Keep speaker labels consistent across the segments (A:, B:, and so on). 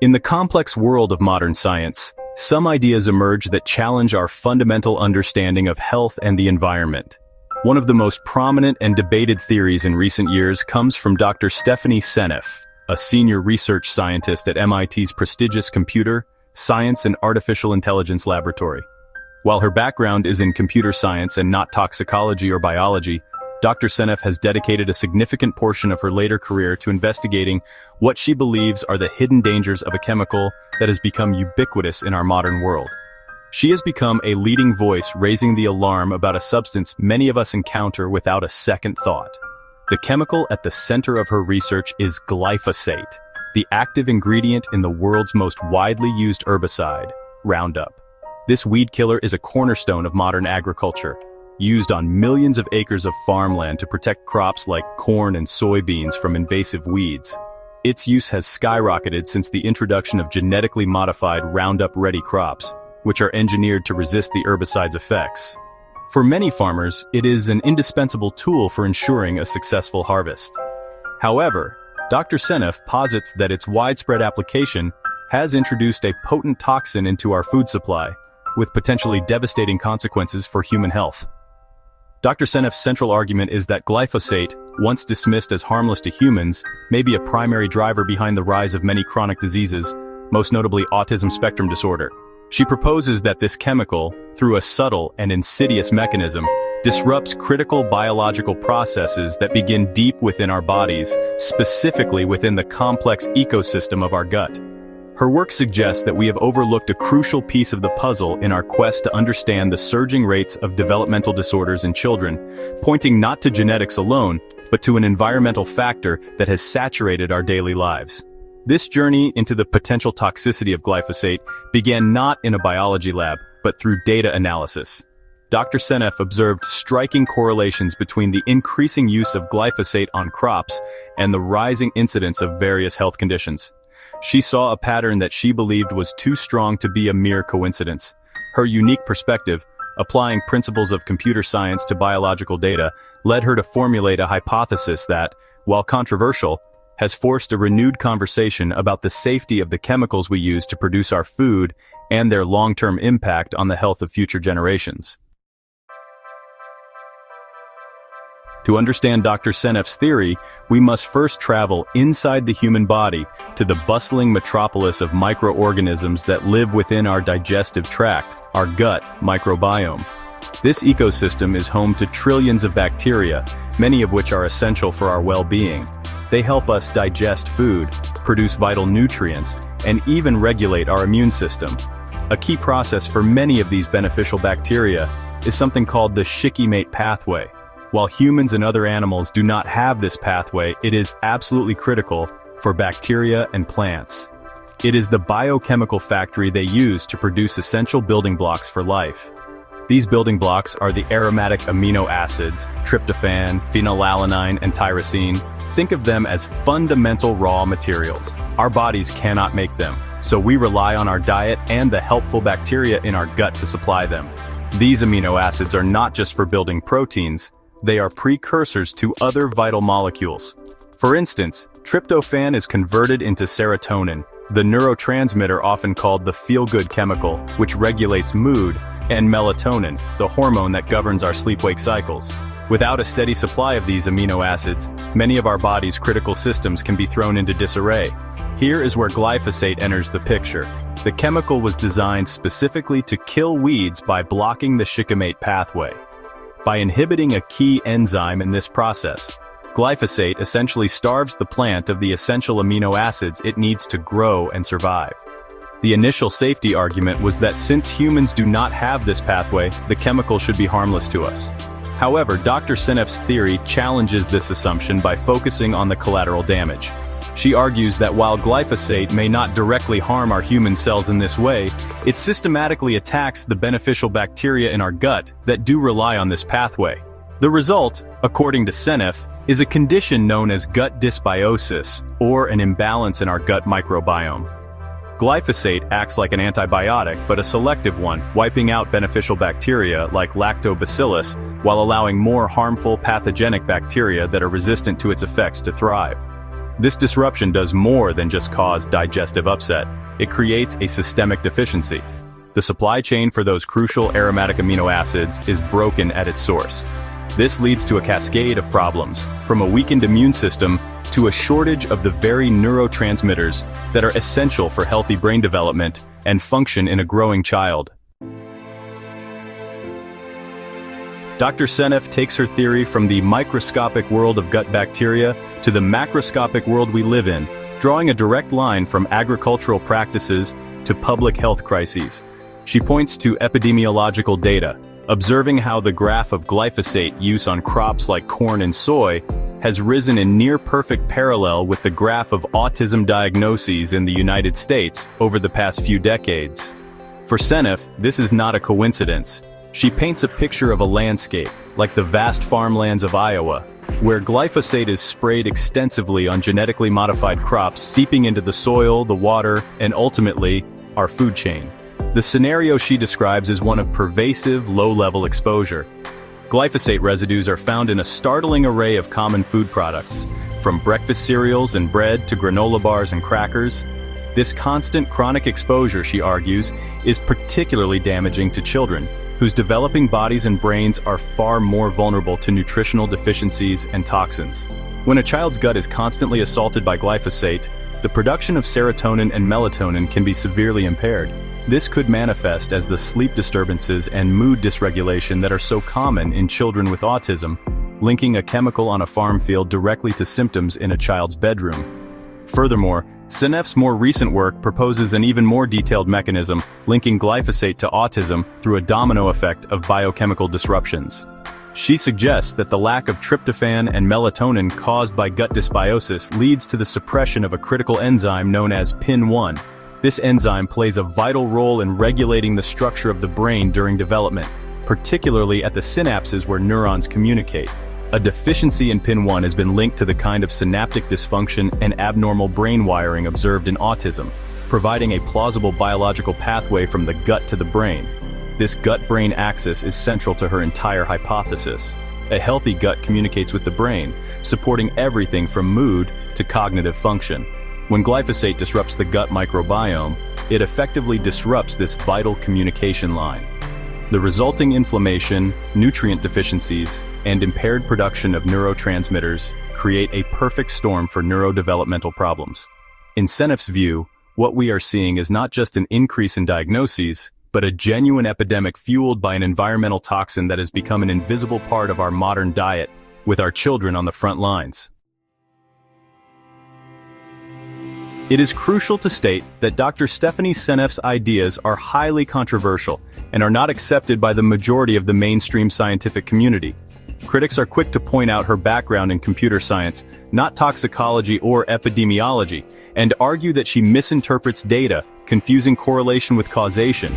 A: In the complex world of modern science, some ideas emerge that challenge our fundamental understanding of health and the environment. One of the most prominent and debated theories in recent years comes from Dr. Stephanie Seneff, a senior research scientist at MIT's prestigious Computer, Science and Artificial Intelligence Laboratory. While her background is in computer science and not toxicology or biology, Dr. Seneff has dedicated a significant portion of her later career to investigating what she believes are the hidden dangers of a chemical that has become ubiquitous in our modern world. She has become a leading voice raising the alarm about a substance many of us encounter without a second thought. The chemical at the center of her research is glyphosate, the active ingredient in the world's most widely used herbicide, Roundup. This weed killer is a cornerstone of modern agriculture, used on millions of acres of farmland to protect crops like corn and soybeans from invasive weeds. Its use has skyrocketed since the introduction of genetically modified Roundup-ready crops, which are engineered to resist the herbicide's effects. For many farmers, it is an indispensable tool for ensuring a successful harvest. However, Dr. Seneff posits that its widespread application has introduced a potent toxin into our food supply, with potentially devastating consequences for human health. Dr. Seneff's central argument is that glyphosate, once dismissed as harmless to humans, may be a primary driver behind the rise of many chronic diseases, most notably autism spectrum disorder. She proposes that this chemical, through a subtle and insidious mechanism, disrupts critical biological processes that begin deep within our bodies, specifically within the complex ecosystem of our gut. Her work suggests that we have overlooked a crucial piece of the puzzle in our quest to understand the surging rates of developmental disorders in children, pointing not to genetics alone, but to an environmental factor that has saturated our daily lives. This journey into the potential toxicity of glyphosate began not in a biology lab, but through data analysis. Dr. Seneff observed striking correlations between the increasing use of glyphosate on crops and the rising incidence of various health conditions. She saw a pattern that she believed was too strong to be a mere coincidence. Her unique perspective, applying principles of computer science to biological data, led her to formulate a hypothesis that, while controversial, has forced a renewed conversation about the safety of the chemicals we use to produce our food and their long-term impact on the health of future generations. To understand Dr. Seneff's theory, we must first travel inside the human body to the bustling metropolis of microorganisms that live within our digestive tract, our gut microbiome. This ecosystem is home to trillions of bacteria, many of which are essential for our well-being. They help us digest food, produce vital nutrients, and even regulate our immune system. A key process for many of these beneficial bacteria is something called the shikimate pathway. While humans and other animals do not have this pathway, it is absolutely critical for bacteria and plants. It is the biochemical factory they use to produce essential building blocks for life. These building blocks are the aromatic amino acids, tryptophan, phenylalanine, and tyrosine. Think of them as fundamental raw materials. Our bodies cannot make them, so we rely on our diet and the helpful bacteria in our gut to supply them. These amino acids are not just for building proteins, they are precursors to other vital molecules. For instance, tryptophan is converted into serotonin, the neurotransmitter often called the feel-good chemical, which regulates mood, and melatonin, the hormone that governs our sleep-wake cycles. Without a steady supply of these amino acids, many of our body's critical systems can be thrown into disarray. Here is where glyphosate enters the picture. The chemical was designed specifically to kill weeds by blocking the shikimate pathway. By inhibiting a key enzyme in this process, glyphosate essentially starves the plant of the essential amino acids it needs to grow and survive. The initial safety argument was that since humans do not have this pathway, the chemical should be harmless to us. However, Dr. Seneff's theory challenges this assumption by focusing on the collateral damage. She argues that while glyphosate may not directly harm our human cells in this way, it systematically attacks the beneficial bacteria in our gut that do rely on this pathway. The result, according to Seneff, is a condition known as gut dysbiosis, or an imbalance in our gut microbiome. Glyphosate acts like an antibiotic, but a selective one, wiping out beneficial bacteria like lactobacillus while allowing more harmful pathogenic bacteria that are resistant to its effects to thrive. This disruption does more than just cause digestive upset. It creates a systemic deficiency. The supply chain for those crucial aromatic amino acids is broken at its source. This leads to a cascade of problems, from a weakened immune system to a shortage of the very neurotransmitters that are essential for healthy brain development and function in a growing child. Dr. Seneff takes her theory from the microscopic world of gut bacteria to the macroscopic world we live in, drawing a direct line from agricultural practices to public health crises. She points to epidemiological data, observing how the graph of glyphosate use on crops like corn and soy has risen in near-perfect parallel with the graph of autism diagnoses in the United States over the past few decades. For Seneff, this is not a coincidence. She paints a picture of a landscape, like the vast farmlands of Iowa, where glyphosate is sprayed extensively on genetically modified crops, seeping into the soil, the water, and ultimately, our food chain. The scenario she describes is one of pervasive, low-level exposure. Glyphosate residues are found in a startling array of common food products, from breakfast cereals and bread to granola bars and crackers. This constant chronic exposure, she argues, is particularly damaging to children, whose developing bodies and brains are far more vulnerable to nutritional deficiencies and toxins. When a child's gut is constantly assaulted by glyphosate, the production of serotonin and melatonin can be severely impaired. This could manifest as the sleep disturbances and mood dysregulation that are so common in children with autism, linking a chemical on a farm field directly to symptoms in a child's bedroom. Furthermore, Seneff's more recent work proposes an even more detailed mechanism linking glyphosate to autism through a domino effect of biochemical disruptions. She suggests that the lack of tryptophan and melatonin caused by gut dysbiosis leads to the suppression of a critical enzyme known as PIN1. This enzyme plays a vital role in regulating the structure of the brain during development, particularly at the synapses where neurons communicate. A deficiency in PIN1 has been linked to the kind of synaptic dysfunction and abnormal brain wiring observed in autism, providing a plausible biological pathway from the gut to the brain. This gut-brain axis is central to her entire hypothesis. A healthy gut communicates with the brain, supporting everything from mood to cognitive function. When glyphosate disrupts the gut microbiome, it effectively disrupts this vital communication line. The resulting inflammation, nutrient deficiencies, and impaired production of neurotransmitters create a perfect storm for neurodevelopmental problems. In Seneff's view, what we are seeing is not just an increase in diagnoses, but a genuine epidemic fueled by an environmental toxin that has become an invisible part of our modern diet, with our children on the front lines. It is crucial to state that Dr. Stephanie Seneff's ideas are highly controversial and are not accepted by the majority of the mainstream scientific community. Critics are quick to point out her background in computer science, not toxicology or epidemiology, and argue that she misinterprets data, confusing correlation with causation.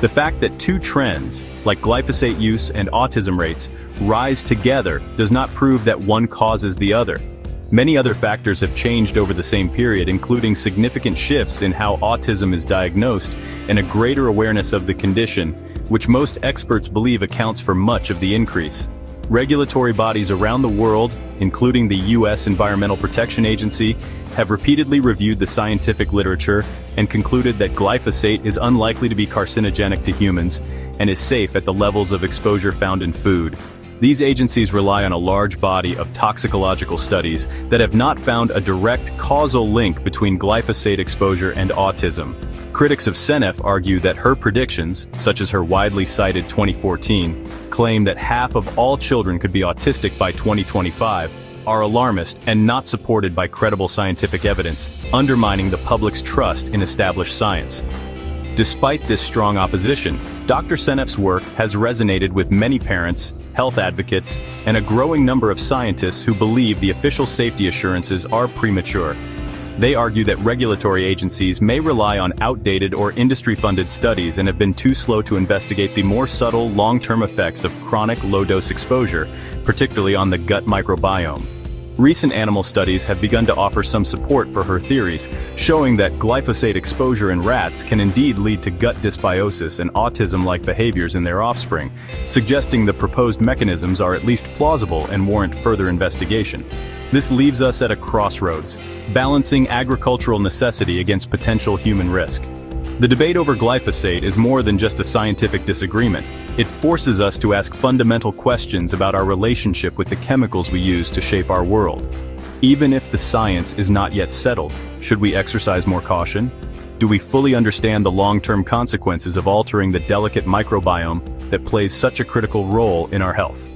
A: The fact that two trends, like glyphosate use and autism rates, rise together does not prove that one causes the other. Many other factors have changed over the same period, including significant shifts in how autism is diagnosed and a greater awareness of the condition, which most experts believe accounts for much of the increase. Regulatory bodies around the world, including the U.S. Environmental Protection Agency, have repeatedly reviewed the scientific literature and concluded that glyphosate is unlikely to be carcinogenic to humans and is safe at the levels of exposure found in food. These agencies rely on a large body of toxicological studies that have not found a direct causal link between glyphosate exposure and autism. Critics of Seneff argue that her predictions, such as her widely cited 2014 claim that half of all children could be autistic by 2025, are alarmist and not supported by credible scientific evidence, undermining the public's trust in established science. Despite this strong opposition, Dr. Seneff's work has resonated with many parents, health advocates, and a growing number of scientists who believe the official safety assurances are premature. They argue that regulatory agencies may rely on outdated or industry-funded studies and have been too slow to investigate the more subtle, long-term effects of chronic low-dose exposure, particularly on the gut microbiome. Recent animal studies have begun to offer some support for her theories, showing that glyphosate exposure in rats can indeed lead to gut dysbiosis and autism-like behaviors in their offspring, suggesting the proposed mechanisms are at least plausible and warrant further investigation. This leaves us at a crossroads, balancing agricultural necessity against potential human risk. The debate over glyphosate is more than just a scientific disagreement. It forces us to ask fundamental questions about our relationship with the chemicals we use to shape our world. Even if the science is not yet settled, should we exercise more caution? Do we fully understand the long-term consequences of altering the delicate microbiome that plays such a critical role in our health?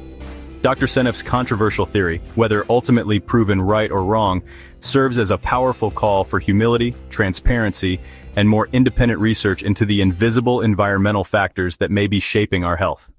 A: Dr. Seneff's controversial theory, whether ultimately proven right or wrong, serves as a powerful call for humility, transparency, and more independent research into the invisible environmental factors that may be shaping our health.